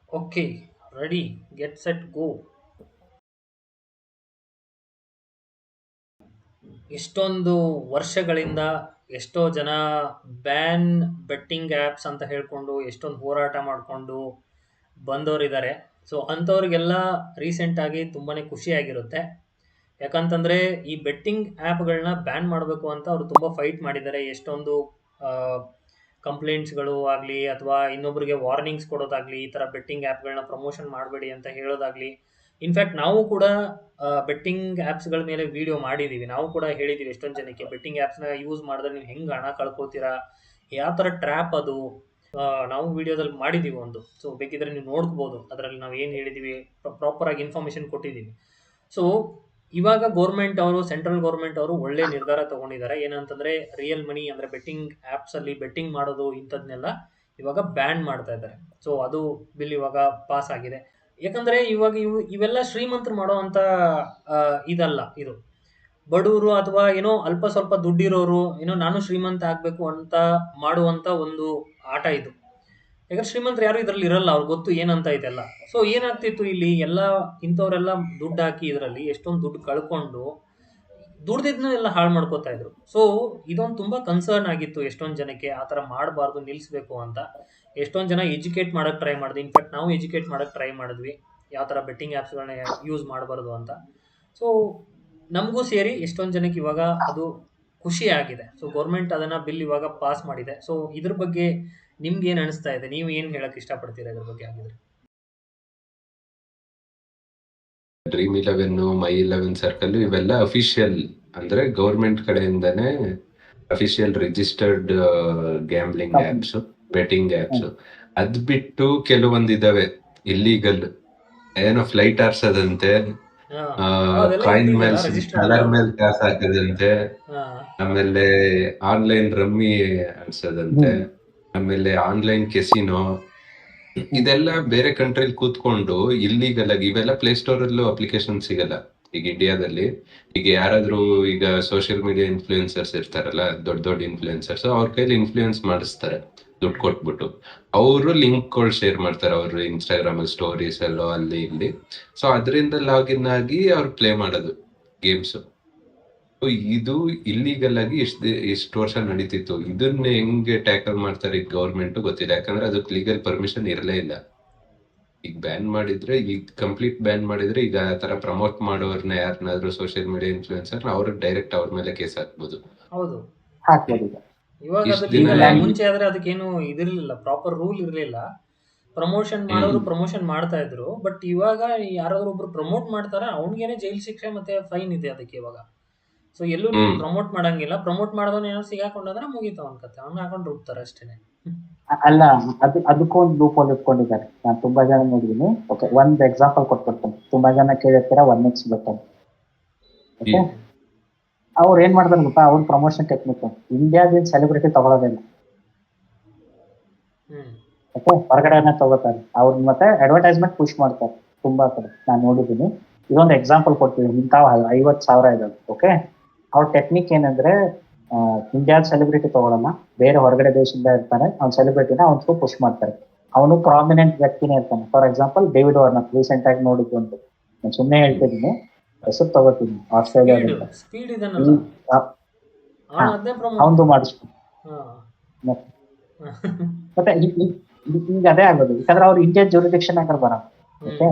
Okay, ready, get set, go. ಇಷ್ಟೊಂದು ವರ್ಷಗಳಿಂದ ಎಷ್ಟೋ ಜನ ಬ್ಯಾನ್ ಬೆಟ್ಟಿಂಗ್ ಆ್ಯಪ್ಸ್ ಅಂತ ಹೇಳ್ಕೊಂಡು ಎಷ್ಟೊಂದು ಹೋರಾಟ ಮಾಡಿಕೊಂಡು ಬಂದವರಿದ್ದಾರೆ. ಸೊ ಅಂಥವ್ರಿಗೆಲ್ಲ ರೀಸೆಂಟಾಗಿ ತುಂಬಾ ಖುಷಿಯಾಗಿರುತ್ತೆ. ಯಾಕಂತಂದರೆ ಈ ಬೆಟ್ಟಿಂಗ್ ಆ್ಯಪ್ಗಳನ್ನ ಬ್ಯಾನ್ ಮಾಡಬೇಕು ಅಂತ ಅವರು ತುಂಬ ಫೈಟ್ ಮಾಡಿದ್ದಾರೆ. ಎಷ್ಟೊಂದು ಕಂಪ್ಲೇಂಟ್ಸ್ಗಳು ಆಗಲಿ ಅಥವಾ ಇನ್ನೊಬ್ಬರಿಗೆ ವಾರ್ನಿಂಗ್ಸ್ ಕೊಡೋದಾಗಲಿ, ಈ ಥರ ಬೆಟ್ಟಿಂಗ್ ಆ್ಯಪ್ಗಳನ್ನ ಪ್ರಮೋಷನ್ ಮಾಡಬೇಡಿ ಅಂತ ಹೇಳೋದಾಗಲಿ. ಇನ್ಫ್ಯಾಕ್ಟ್ ನಾವು ಕೂಡ ಬೆಟ್ಟಿಂಗ್ ಆ್ಯಪ್ಸ್ಗಳ ಮೇಲೆ ವಿಡಿಯೋ ಮಾಡಿದ್ದೀವಿ. ನಾವು ಕೂಡ ಹೇಳಿದ್ದೀವಿ ಎಷ್ಟೊಂದು ಜನಕ್ಕೆ ಬೆಟ್ಟಿಂಗ್ ಆ್ಯಪ್ಸ್ನ ಯೂಸ್ ಮಾಡಿದ್ರೆ ನೀವು ಹೆಂಗೆ ಹಣ ಕಳ್ಕೊಳ್ತೀರಾ, ಯಾವ ಥರ ಟ್ರ್ಯಾಪ್ ಅದು. ನಾವು ವಿಡಿಯೋದಲ್ಲಿ ಮಾಡಿದ್ದೀವಿ ಒಂದು. ಸೊ ಬೇಕಿದ್ರೆ ನೀವು ನೋಡ್ಬೋದು, ಅದರಲ್ಲಿ ನಾವು ಏನು ಹೇಳಿದ್ದೀವಿ, ಪ್ರಾಪರಾಗಿ ಇನ್ಫಾರ್ಮೇಷನ್ ಕೊಟ್ಟಿದ್ದೀವಿ. ಸೊ ಇವಾಗ ಗೌರ್ಮೆಂಟ್ ಅವರು, ಸೆಂಟ್ರಲ್ ಗೌರ್ಮೆಂಟ್ ಅವರು ಒಳ್ಳೆ ನಿರ್ಧಾರ ತಗೊಂಡಿದ್ದಾರೆ. ಏನಂತಂದರೆ ರಿಯಲ್ ಮನಿ ಅಂದರೆ ಬೆಟ್ಟಿಂಗ್ ಆ್ಯಪ್ಸಲ್ಲಿ ಬೆಟ್ಟಿಂಗ್ ಮಾಡೋದು ಇಂಥದ್ದನ್ನೆಲ್ಲ ಇವಾಗ ಬ್ಯಾನ್ ಮಾಡ್ತಾ ಇದ್ದಾರೆ. ಸೊ ಅದು ಬಿಲ್ ಇವಾಗ ಪಾಸ್ ಆಗಿದೆ. ಯಾಕಂದರೆ ಇವಾಗ ಇವೆಲ್ಲ ಶ್ರೀಮಂತರು ಮಾಡೋ ಅಂಥ ಇದಲ್ಲ ಇದು. ಬಡವರು ಅಥವಾ ಏನೋ ಅಲ್ಪ ಸ್ವಲ್ಪ ದುಡ್ಡಿರೋರು ಏನೋ ನಾನು ಶ್ರೀಮಂತ ಆಗಬೇಕು ಅಂತ ಮಾಡುವಂಥ ಒಂದು ಆಟ ಇದು. ಯಾಕಂದ್ರೆ ಶ್ರೀಮಂತರು ಯಾರು ಇದರಲ್ಲಿ ಇರಲ್ಲ, ಅವ್ರಿಗೆ ಗೊತ್ತು ಏನಂತ ಇದೆಲ್ಲ. ಸೊ ಏನಾಗ್ತಿತ್ತು ಇಲ್ಲಿ, ಎಲ್ಲ ಇಂಥವರೆಲ್ಲ ದುಡ್ಡು ಹಾಕಿ ಇದರಲ್ಲಿ ಎಷ್ಟೊಂದು ದುಡ್ಡು ಕಳ್ಕೊಂಡು ದುಡ್ದಿದ್ನ ಎಲ್ಲ ಹಾಳು ಮಾಡ್ಕೋತಾ ಇದ್ರು. ಸೊ ಇದೊಂದು ತುಂಬ ಕನ್ಸರ್ನ್ ಆಗಿತ್ತು ಎಷ್ಟೊಂದು ಜನಕ್ಕೆ, ಆ ಥರ ಮಾಡಬಾರ್ದು, ನಿಲ್ಲಿಸ್ಬೇಕು ಅಂತ. ಎಷ್ಟೊಂದು ಜನ ಎಜುಕೇಟ್ ಮಾಡೋಕ್ಕೆ ಟ್ರೈ ಮಾಡಿದ್ವಿ. ಇನ್ಫ್ಯಾಕ್ಟ್ ನಾವು ಎಜುಕೇಟ್ ಮಾಡೋಕ್ಕೆ ಟ್ರೈ ಮಾಡಿದ್ವಿ, ಯಾವ ಥರ ಬೆಟ್ಟಿಂಗ್ ಆ್ಯಪ್ಸ್ಗಳನ್ನ ಯೂಸ್ ಮಾಡಬಾರ್ದು ಅಂತ. ಸೊ ನಮಗೂ ಸೇರಿ ಎಷ್ಟೊಂದು ಜನಕ್ಕೆ ಇವಾಗ ಅದು ಖುಷಿ ಆಗಿದೆ. ಸೊ ಗೌರ್ಮೆಂಟ್ ಅದನ್ನು ಬಿಲ್ ಇವಾಗ ಪಾಸ್ ಮಾಡಿದೆ. ಸೊ ಇದ್ರ ಬಗ್ಗೆ ನಿಮ್ಗೆ ಏನು ಅನಿಸ್ತಾ ಇದೆ, ನೀವು ಏನು ಹೇಳಕ್ಕೆ ಇಷ್ಟಪಡ್ತೀರಾ ಇದ್ರ ಬಗ್ಗೆ ಆಗಿದ್ರೆ? Dream11, My11 ಸರ್ಕಲ್ ಇವೆಲ್ಲ ಅಫಿಷಿಯಲ್, ಅಂದ್ರೆ ಗೌರ್ಮೆಂಟ್ ಕಡೆಯಿಂದಾನೇ official registered gaming apps, betting apps. ಅದ್ ಬಿಟ್ಟು ಕೆಲವೊಂದಿದಾವೆ ಇಲ್ಲೀಗಲ್, ಏನೋ ಫ್ಲೈಟ್ ಆರ್ಸೋದಂತೆ, ಕಾಯಿನ್ ಮೇಲೆ ಕಲರ್ ಮೇಲೆ ಕಾಸು ಹಾಕೋದಂತೆ, ಆಮೇಲೆ ಆನ್ಲೈನ್ ರಮ್ಮಿ ಆಡ್ಸೋದಂತೆ, ಆಮೇಲೆ ಆನ್ಲೈನ್ ಕೆಸಿನೋ. ಇದೆಲ್ಲ ಬೇರೆ ಕಂಟ್ರಿಲಿ ಕೂತ್ಕೊಂಡು ಇಲ್ಲೀಗಲ್ ಆಗಿ ಇವೆಲ್ಲ ಪ್ಲೇಸ್ಟೋರ್ ಅಲ್ಲೂ ಅಪ್ಲಿಕೇಶನ್ ಸಿಗಲ್ಲ ಈಗ ಇಂಡಿಯಾದಲ್ಲಿ. ಈಗ ಯಾರಾದ್ರೂ ಈಗ ಸೋಷಿಯಲ್ ಮೀಡಿಯಾ ಇನ್ಫ್ಲೂಯೆನ್ಸರ್ಸ್ ಇರ್ತಾರಲ್ಲ, ದೊಡ್ಡ ದೊಡ್ಡ ಇನ್ಫ್ಲೂಯೆನ್ಸರ್ಸ್, ಅವ್ರ ಕೈಲಿ ಇನ್ಫ್ಲೂಯೆನ್ಸ್ ಮಾಡಿಸ್ತಾರೆ ದುಡ್ಡು ಕೊಟ್ಬಿಟ್ಟು. ಅವರು ಲಿಂಕ್ಗಳು ಶೇರ್ ಮಾಡ್ತಾರೆ ಅವ್ರ ಇನ್ಸ್ಟಾಗ್ರಾಮ್ ಸ್ಟೋರೀಸ್ ಎಲ್ಲೋ ಅಲ್ಲಿ ಇಲ್ಲಿ. ಸೊ ಅದರಿಂದ ಲಾಗಿನ್ ಆಗಿ ಅವ್ರು ಪ್ಲೇ ಮಾಡೋದು ಗೇಮ್ಸ್. ಇದು ಇಲ್ಲಿಗಲ್ ಆಗಿ ಇಷ್ಟು ವರ್ಷ ನಡೀತಿತ್ತು. ಇದನ್ನ ಹೆಂಗೆ ಟ್ಯಾಕಲ್ ಮಾಡ್ತಾರೆ ಈಗ ಗೌರ್ಮೆಂಟ್ ಗೊತ್ತಿಲ್ಲ, ಯಾಕಂದ್ರೆ ಅದಕ್ಕೆ ಲೀಗಲ್ ಪರ್ಮಿಷನ್ ಇರಲೇ ಇಲ್ಲ. ಈಗ ಬ್ಯಾನ್ ಮಾಡಿದ್ರೆ, ಈಗ ಕಂಪ್ಲೀಟ್ ಬ್ಯಾನ್ ಮಾಡಿದ್ರೆ, ಈಗ ಆ ತರ ಪ್ರಮೋಟ್ ಮಾಡೋರ್ನ ಯಾರನ್ನಾದ್ರೂ ಸೋಷಿಯಲ್ ಮೀಡಿಯಾ ಇನ್ಫ್ಲೂಯೆನ್ಸರ್ ಅವ್ರಿಗೆ ಡೈರೆಕ್ಟ್ ಅವ್ರ ಮೇಲೆ ಕೇಸ್ ಹಾಕ್ಬೋದು. ಹೌದು, ಹಾಕ್ಬೋದು. ಇವಾಗ ಇಷ್ಟ್ ಅದು ದಿನ legal. ಮುಂಚೆ ಆದ್ರೆ ಅದಕ್ಕೇನು ಇದಿರ್ಲಿಲ್ಲ, ಪ್ರಾಪರ್ ರೂಲ್ ಇರಲಿಲ್ಲ. ಪ್ರಮೋಷನ್ ಮಾಡೋರು ಪ್ರಮೋಷನ್ ಮಾಡ್ತಾ ಇದ್ರು. ಬಟ್ ಇವಾಗ ಯಾರಾದ್ರೂ ಒಬ್ರು ಪ್ರಮೋಟ್ ಮಾಡ್ತಾರೆ, ಅವ್ನಿಗೇನೆ ಜೈಲು ಶಿಕ್ಷೆ ಮತ್ತೆ ಫೈನ್ ಇದೆ ಅದಕ್ಕೆ ಇವಾಗ. ಸೊ ಎಲ್ಲೂ ನೀವು ಪ್ರಮೋಟ್ ಮಾಡಂಗಿಲ್ಲ. ಪ್ರಮೋಟ್ ಮಾಡೋದನ್ನ ಏನೋ ಸಿಗಾಕೊಂಡ್ರೆ ಮುಗೀತು ಅವನ ಕತೆ, ಅವ್ನ ಹಾಕೊಂಡು ರುಬ್ತಾರೆ ಅಷ್ಟೇನೆ. ಅಲ್ಲ, ಅದಕ್ಕೂ ಒಂದು ಲೂಪ್ ಹೋಲ್ ಇಟ್ಕೊಂಡಿದ್ದಾರೆ. ನಾನು ತುಂಬಾ ಜನ ನೋಡಿದೀನಿ. ಓಕೆ, ಒಂದ್ ಎಕ್ಸಾಂಪಲ್ ಕೊಟ್ಬಿಡ್ತೀನಿ. ತುಂಬಾ ಜನ ಕೇಳಿರ್ತೀರ 1x ಬೆಟ್ಟರ್. ಓಕೆ, ಅವ್ರು ಏನ್ ಮಾಡ್ತಾರೆ ಗೊತ್ತಾ, ಅವ್ರ ಪ್ರಮೋಷನ್ ಟೆಕ್ನಿಕ್ ಇಂಡಿಯಾದಿಂದ ಸೆಲೆಬ್ರಿಟಿ ತಗೊಳ್ಳೋದಿಲ್ಲ. ಓಕೆ, ಹೊರಗಡೆನೆ ತಗೋತಾರೆ ಅವ್ರ, ಮತ್ತೆ ಅಡ್ವರ್ಟೈಸ್ಮೆಂಟ್ ಪುಷ್ ಮಾಡ್ತಾರೆ ತುಂಬಾ ಕಡೆ ನಾನು ನೋಡಿದ್ದೀನಿ. ಇದೊಂದು ಎಕ್ಸಾಂಪಲ್ ಕೊಡ್ತೀವಿ. ಇಂತಾವ್ 50,000 ಇದಾವೆ. ಓಕೆ, ಅವ್ರ ಟೆಕ್ನಿಕ್ ಏನಂದ್ರೆ, ಇಂಡಿಯಾದ ಸೆಲೆಬ್ರಿಟಿ ತಗೊಳಲ್ಲ, ಬೇರೆ ಹೊರಗಡೆ ದೇಶದಿಂದ ಇರ್ತಾನೆ ಅವ್ನ ಸೆಲೆಬ್ರಿಟಿನ ಅವ್ನ ಥ್ರೂ ಪುಷ್ ಮಾಡ್ತಾರೆ. ಅವನು ಪ್ರಾಮಿನೆಂಟ್ ವ್ಯಕ್ತಿನೇ ಇರ್ತಾನೆ. For example David Warner recent ಆಗಿ ನೋಡಿದ್ದು ಒಂದು, ನಾನು ಸುಮ್ಮನೆ ಹೇಳ್ತಿದ್ದೀನಿ, ಹೆಸರು ತಗೋತೀನಿ, ಆಸ್ಟ್ರೇಲಿಯಾದಿಂದ. ಅವನು ಮಾಡಿಸ್ಬೋದು. ಮತ್ತೆ ಈಗ ಅದೇ ಆಗೋದು, ಯಾಕಂದ್ರೆ ಅವ್ರು ಇಂಡಿಯನ್ ಜೂರಿಡಿಕ್ಷನ್ ಆಗ ಬರ. ಓಕೆ,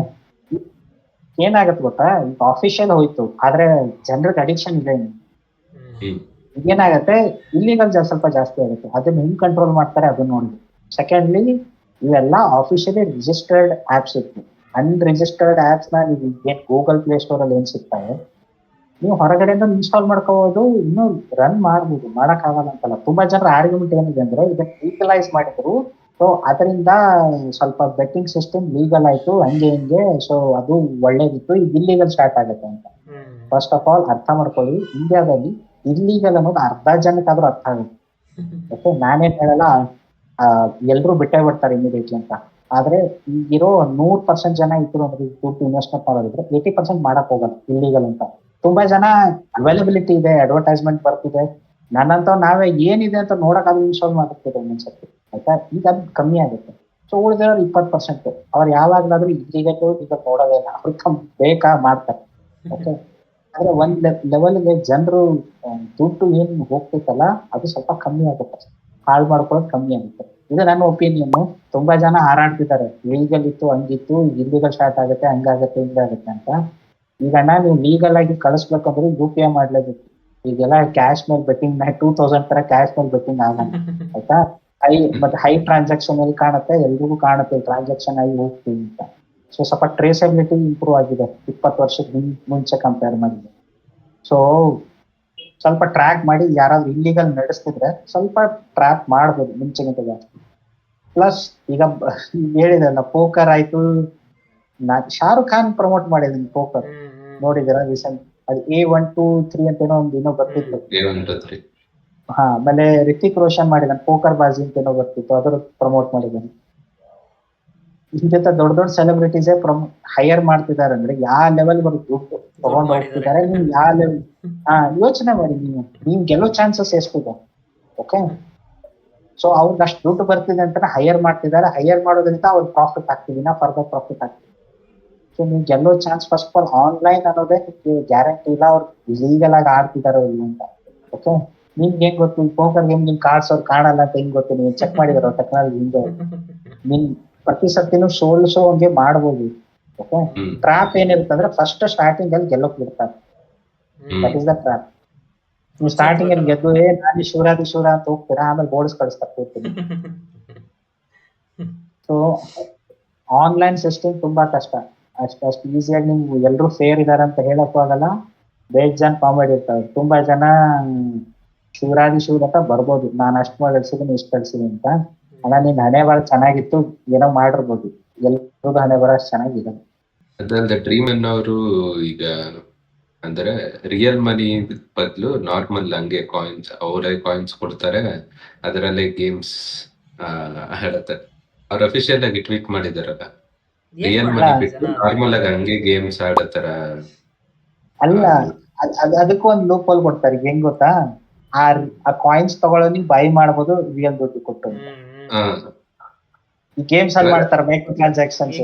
ಏನಾಗತ್ತೆ ಗೊತ್ತಾ, ಈಗ ಆಫಿಷಿಯಲ್ ಹೋಯ್ತು, ಆದ್ರೆ ಜನರಿಗೆ ಅಡಿಕ್ಷನ್ ಇದೆ. ಏನಾಗತ್ತೆ, ಇಲ್ಲಿಗಲ್ ಸ್ವಲ್ಪ ಜಾಸ್ತಿ ಆಗುತ್ತೆ. ಅದನ್ನ ಹೆಂಗ್ ಕಂಟ್ರೋಲ್ ಮಾಡ್ತಾರೆ ಅದನ್ನ ನೋಡಿ. ಸೆಕೆಂಡ್ಲಿ, ಇವೆಲ್ಲ ಆಫಿಷಿಯಲಿ ರಿಜಿಸ್ಟರ್ಡ್ ಆಪ್ಸ್ ಇತ್ತು. ಅನ್ರಿಜಿಸ್ಟರ್ಡ್ ಆಪ್ಸ್ ನ ನೀವು ಏನ್ ಗೂಗಲ್ ಪ್ಲೇ ಸ್ಟೋರ್ ಅಲ್ಲಿ ಏನ್ ಸಿಗ್ತಾರೆ, ನೀವು ಹೊರಗಡೆಯಿಂದ ಇನ್ಸ್ಟಾಲ್ ಮಾಡ್ಕೋಬಹುದು, ಇನ್ನೂ ರನ್ ಮಾಡ್ಬೋದು, ಮಾಡಕ್ ಆಗಲ್ಲ ಅಂತಲ್ಲ. ತುಂಬಾ ಜನರ ಆರ್ಗ್ಯುಮೆಂಟ್ ಏನಿದೆ ಅಂದ್ರೆ, ಇದನ್ನ ಲೀಗಲೈಸ್ ಮಾಡಿದ್ರು, ಸೊ ಅದರಿಂದ ಸ್ವಲ್ಪ ಬೆಟ್ಟಿಂಗ್ ಸಿಸ್ಟಮ್ ಲೀಗಲ್ ಆಯ್ತು, ಹಂಗೆ ಹಿಂಗೆ, ಸೊ ಅದು ಒಳ್ಳೇದಿತ್ತು, ಈಗ ಇಲ್ಲಿಗಲ್ ಸ್ಟಾರ್ಟ್ ಆಗುತ್ತೆ ಅಂತ. ಫಸ್ಟ್ ಆಫ್ ಆಲ್ ಅರ್ಥ ಮಾಡ್ಕೊಳ್ಳಿ, ಇಂಡಿಯಾದಲ್ಲಿ ಇಲ್ಲೀಗಲ್ ಅನ್ನೋದು ಅರ್ಧ ಜನಕ್ಕಾದ್ರೂ ಅರ್ಥ ಆಗುತ್ತೆ. ಓಕೆ, ನಾನೇನ್ ಹೇಳಲ್ಲ ಎಲ್ರು ಬಿಟ್ಟೇ ಬಿಡ್ತಾರೆ ಇಮಿಡಿಯೇಟ್ಲಿ ಅಂತ. ಆದ್ರೆ ಈಗಿರೋ 100% ಜನ ಇದ್ರು ಅಂದ್ರೆ ದುಡ್ಡು ಇನ್ವೆಸ್ಟ್ಮೆಂಟ್ ಮಾಡೋದಿದ್ರೆ 80% ಮಾಡಕ್ ಹೋಗಲ್ಲ ಇಲ್ಲೀಗಲ್ ಅಂತ. ತುಂಬಾ ಜನ ಅವೈಲಬಿಲಿಟಿ ಇದೆ, ಅಡ್ವರ್ಟೈಸ್ಮೆಂಟ್ ಬರ್ತಿದೆ, ನನ್ನಂತ ನಾವೇ ಏನಿದೆ ಅಂತ ನೋಡಕ್ ಅದು ಇನ್ಸ್ಟಾಲ್ ಮಾಡಿರ್ತೀವಿ ಒಂದ್ಸತಿ, ಆಯ್ತಾ. ಈಗ ಅದು ಕಮ್ಮಿ ಆಗುತ್ತೆ. ಸೊ ಸೊ ಉಳಿದಿರೋರು 20%. ಅವ್ರು ಯಾವಾಗ್ಲಾದ್ರೂ ಈಗ ನೋಡೋದೇ ಇಲ್ಲ, ಅವ್ರು ಬೇಕಾ ಮಾಡ್ತಾರೆ. ಓಕೆ, ಆದ್ರೆ ಒಂದ್ ಲೆವೆಲ್ಗೆ ಜನರು ದುಡ್ಡು ಏನ್ ಹೋಗ್ತೈತಲ್ಲ ಅದು ಸ್ವಲ್ಪ ಕಮ್ಮಿ ಆಗುತ್ತೆ, ಹಾಳು ಮಾಡ್ಕೊಳ್ಳೋದು ಕಮ್ಮಿ ಆಗುತ್ತೆ. ಇದು ನನ್ನ ಒಪಿನಿಯನ್. ತುಂಬಾ ಜನ ಹಾರಾಡ್ತಿದ್ದಾರೆ, ಲೀಗಲ್ ಇತ್ತು ಹಂಗಿತ್ತು, ಇಲ್ಲಿಗಲ್ ಸ್ಟಾರ್ಟ್ ಆಗುತ್ತೆ, ಹಂಗಾಗತ್ತೆ ಹಿಂಗಾಗುತ್ತೆ ಅಂತ. ಈಗ ನೀವು ಲೀಗಲ್ ಆಗಿ ಕಳಿಸ್ಬೇಕಂದ್ರೆ UPI ಮಾಡ್ಲೇಬೇಕು. ಈಗೆಲ್ಲ ಕ್ಯಾಶ್ ಮೇಲೆ ಬೆಟ್ಟಿಂಗ್ 2000 ತರ ಕ್ಯಾಶ್ ಮೇಲೆ ಬೆಟ್ಟಿಂಗ್ ಆಗಲ್ಲ, ಆಯ್ತಾ. ಮತ್ತೆ ಹೈ ಟ್ರಾನ್ಸಾಕ್ಷನ್ ಅಲ್ಲಿ ಕಾಣುತ್ತೆ, ಎಲ್ರಿಗೂ ಕಾಣುತ್ತೆ ಟ್ರಾನ್ಸಾಕ್ಷನ್ ಆಗಿ ಹೋಗ್ತೀವಿ ಅಂತ. ಸೊ ಸ್ವಲ್ಪ ಟ್ರೇಸಬಿಲಿಟಿ ಇಂಪ್ರೂವ್ ಆಗಿದೆ 20 ವರ್ಷದ ಮುಂಚೆ ಕಂಪೇರ್ ಮಾಡಿದೆ. ಸೊ ಸ್ವಲ್ಪ ಟ್ರ್ಯಾಕ್ ಮಾಡಿ, ಯಾರಾದ್ರೂ ಇಲ್ಲಿಗಲ್ ನಡೆಸ್ತಿದ್ರೆ ಸ್ವಲ್ಪ ಟ್ರ್ಯಾಕ್ ಮಾಡ್ಬೋದು ಮುಂಚೆಗಿಂತ ಜಾಸ್ತಿ. ಪ್ಲಸ್ ಈಗ ಹೇಳಿದಲ್ಲ ಪೋಕರ್ ಆಯ್ತು, ಶಾರುಖ್ ಖಾನ್ ಪ್ರಮೋಟ್ ಮಾಡಿದೀನಿ ಪೋಕರ್, ನೋಡಿದಿರ ರೀಸೆಂಟ್? ಅದು A1 2 3 ಅಂತ ಏನೋ ಬರ್ತಿತ್ತು. ಆಮೇಲೆ ರಿತಿಕ್ ರೋಷನ್ ಮಾಡಿದಾನೆ ಪೋಕರ್ ಬಾಜಿ ಅಂತ ಏನೋ ಬರ್ತಿತ್ತು, ಅದ್ರ ಪ್ರಮೋಟ್ ಮಾಡಿದ್ದಾನೆ. ಇಂಥ ದೊಡ್ಡ ಸೆಲೆಬ್ರಿಟೀಸೇ ಹೈಯರ್ ಮಾಡ್ತಿದ್ದಾರೆ ಅಂದ್ರೆ ಯಾವ ಲೆವೆಲ್ ದುಡ್ಡು ತಗೊಂಡು ಹೋಗ್ತಿದ್ದಾರೆ. ನೀವು ಯಾವ ಲೆವೆಲ್ ಯೋಚನೆ ಮಾಡಿ, ನೀವು ಗೆಲ್ಲೋ ಚಾನ್ಸಸ್ ಎಷ್ಟಿದೆ. ಓಕೆ, ಸೊ ಅವ್ರಿಗೆ ಅಷ್ಟು ದುಡ್ಡು ಬರ್ತಿದೆ ಅಂತ ಹೈಯರ್ ಮಾಡ್ತಿದ್ದಾರೆ. ಹೈಯರ್ ಮಾಡೋದ್ರಿಂದ ಅವ್ರಿಗೆ ಪ್ರಾಫಿಟ್ ಆಗ್ತಿದೆ, ಫರ್ದರ್ ಪ್ರಾಫಿಟ್ ಆಗ್ತಿದೆ. ಸೊ ನೀವು ಗೆಲ್ಲೋ chance first of all online ಅನ್ನೋದೇ ಗ್ಯಾರಂಟಿ ಇಲ್ಲ ಅವ್ರು ಲೀಗಲ್ ಆಗಿ ಆಡ್ತಿದಾರೋ ಇಲ್ಲ ಅಂತ. ಓಕೆ, ನಿಮ್ಗೆ ಹೆಂಗ್ ಗೊತ್ತು ಪೋಕರ್ ಗೇಮ್ ನಿಮ್ ಕಾರ್ಡ್ಸ್ ಅವ್ರು ಕಾಣಲ್ಲ ಅಂತ ಹೆಂಗ್ ಗೊತ್ತು? ನೀವು ಚೆಕ್ ಮಾಡಿದಾರೋ ಟೆಕ್ನಾಲಜಿ ಹಿಂದೆ? ನಿಮ್ ಪ್ರತಿ ಸರ್ತಿನೂ ಸೋಲ್ಸೋ ಹಂಗೆ ಮಾಡ್ಬೋದು. ಓಕೆ, ಟ್ರಾಪ್ ಏನಿರುತ್ತೆ ಅಂದ್ರೆ ಫಸ್ಟ್ ಸ್ಟಾರ್ಟಿಂಗ್ ಅಲ್ಲಿ ಗೆಲ್ಲೋಕ್ ಬಿಡ್ತಾರೆ. That is the trap. ನೀವು ಸ್ಟಾರ್ಟಿಂಗ್ ಅಲ್ಲಿ ಗೆದ್ದು ನಾನು ಶಿವರ ಅಂತ ಹೋಗ್ತೀರಾ, ಆಮೇಲೆ ಬೋರ್ಡ್ಸ್ ಕಳಿಸ್ತಾರೆ. ಸೊ ಆನ್ಲೈನ್ ಸಿಸ್ಟಮ್ ತುಂಬಾ ಕಷ್ಟ. ಅಷ್ಟು ಈಸಿಯಾಗಿ ನೀವು ಎಲ್ರು ಫೇರ್ ಇದಾರೆ ಅಂತ ಹೇಳಕ್ಕೂ ಆಗಲ್ಲ. ಬೇಜಾನ್ ಕಾಮಿಡಿ ಇರ್ತಾವೆ. ತುಂಬಾ ಜನ ಶಿವರ ಅಂತ ಬರ್ಬೋದು, ನಾನು ಅಷ್ಟು ಕಳ್ಸಿದೀನಿ ಇಷ್ಟು ಕಳ್ಸಿದೀನಿ ಅಂತ. ಅಲ್ಲ, ನಿನ್ ಹಣೆ ಬರ ಚೆನ್ನಾಗಿತ್ತು, ಏನೋ ಮಾಡಿರ್ಬೋದು. ಎಲ್ರಿಗೂ ಹಣೆ ಬರ ಅಷ್ಟು ಚೆನ್ನಾಗಿದೆ. ಅದಲ್ಲದೆ ಡ್ರೀಮ್ ಅನ್ನೋರು ಈಗ ಅಂದ್ರೆ ರಿಯಲ್ ಮನಿ ಬದಲು ನಾರ್ಮಲ್ ಹಂಗೆ ಕಾಯಿನ್ಸ್, ಅವರೇ ಕಾಯಿನ್ಸ್ ಕೊಡ್ತಾರೆ, ಅದರಲ್ಲೇ ಗೇಮ್ಸ್ ಹೇಳುತ್ತೆ. ಅವ್ರು ಅಫಿಷಿಯಲ್ ಆಗಿ ಟ್ವೀಟ್ ಮಾಡಿದಾರಲ್ಲ, ರಿಯಲ್ ಮನಿ ಬಿಟ್ಟು ನಾರ್ಮಲ್ ಆಗಿ ಹಂಗೆ ಗೇಮ್ಸ್ ಆಡತ್ತಾರ. ಅಲ್ಲ, ಅದಕ್ಕೂ ಒಂದು ಲೂಪ್ ಹೋಲ್ ಕೊಡ್ತಾರೆ. ಹೆಂಗ್ ಗೊತ್ತಾ, ಆ ಕಾಯಿನ್ಸ್ ತಗೊಳ್ಳೋನಿ ಬೈ ಮಾಡ್ಬೋದು ರಿಯಲ್ ದುಡ್ಡು ಕೊಟ್ಟು. ಈ ಗೇಮ್ಸ್ ಅಲ್ಲಿ ಮಾಡ್ತಾರೆ ಮೈಕ್ರೋ ಟ್ರಾನ್ಸಾಕ್ಷನ್ಸ್.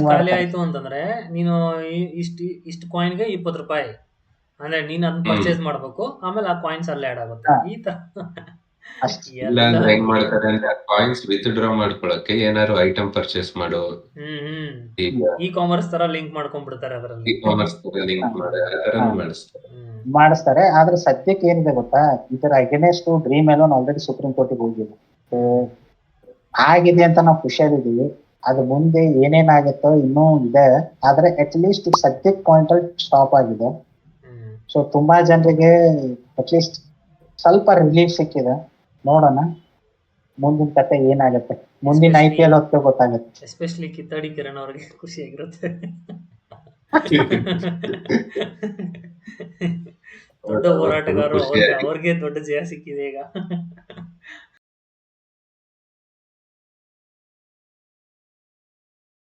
ಖಾಲಿ ಆಯ್ತು ಅಂತಂದ್ರೆ ನೀನು ಇಷ್ಟು ಕಾಯಿನ್ ಗೆ 20 ರೂಪಾಯಿ ಅಂದ್ರೆ ನೀನ್ ಅದನ್ನ ಪರ್ಚೇಸ್ ಮಾಡ್ಬೇಕು, ಆಮೇಲೆ ಆ ಕಾಯಿನ್ಸ್ ಅಲ್ಲೇ ಆಡ್ ಆಗುತ್ತೆ. ಈ ತರ ಇಲ್ಲ ಅಂದ್ರೆ ಹೆಂಗ್ ಮಾಡ್ತಾರೆ ಅಂದ್ರೆ ಕಾಯಿನ್ಸ್ ವಿತ್ಡ್ರಾ ಮಾಡ್ಕೊಳಕ್ಕೆ ಏನಾದ್ರು ಐಟಮ್ ಪರ್ಚೇಸ್ ಮಾಡು, ಇ ಕಾಮರ್ಸ್ ತರ ಲಿಂಕ್ ಮಾಡ್ಕೊಂಡ್ಬಿಡ್ತಾರೆ, ಅದರಲ್ಲಿ ಇ ಕಾಮರ್ಸ್ ತರ ಲಿಂಕ್ ಮಾಡಿಸ್ತಾರೆ. ಆದ್ರೆ ಸದ್ಯಕ್ಕೆ ಏನಿದೆ ಗೊತ್ತಾ, ಇದರ against dream Elon already supreme ಕೋರ್ಟಿಗೆ ಹೋಗಿದೆ. ಆಗಿದೆ ಅಂತ ನಾವು ಖುಷಿಯಾಗಿದ್ದೀವಿ. ಅದು ಮುಂದೆ ಏನೇನಾಗುತ್ತೋ ಇನ್ನೂ ಇದೆ. ಆದ್ರೆ ಅಟ್ ಲೀಸ್ಟ್ ಈಗ ಸದ್ಯಕ್ಕೆ ಪಾಯಿಂಟ್ ಅಲ್ಲಿ ಸ್ಟಾಪ್ ಆಗಿದೆ. ಸೊ ತುಂಬಾ ಜನರಿಗೆ ಅಟ್ ಲೀಸ್ಟ್ ಸ್ವಲ್ಪ ರಿಲೀಫ್ ಸಿಕ್ಕಿದೆ. ನೋಡೋಣ ಮುಂದಿನ ಕತೆ ಏನಾಗುತ್ತೆ, ಮುಂದಿನ IPL ಹೊತ್ತು ಗೊತ್ತಾಗುತ್ತೆ. ಎಸ್ಪೆಷಲಿ ಕಿತ್ತಾಡಿ ಕಿರಣ್ ಅವ್ರಿಗೆ ಖುಷಿಯಾಗಿರುತ್ತೆ. ದೊಡ್ಡ ಹೋರಾಟಗಾರರು, ಅವ್ರಿಗೆ ದೊಡ್ಡ ಜಯ ಸಿಕ್ಕಿದೆ ಈಗ.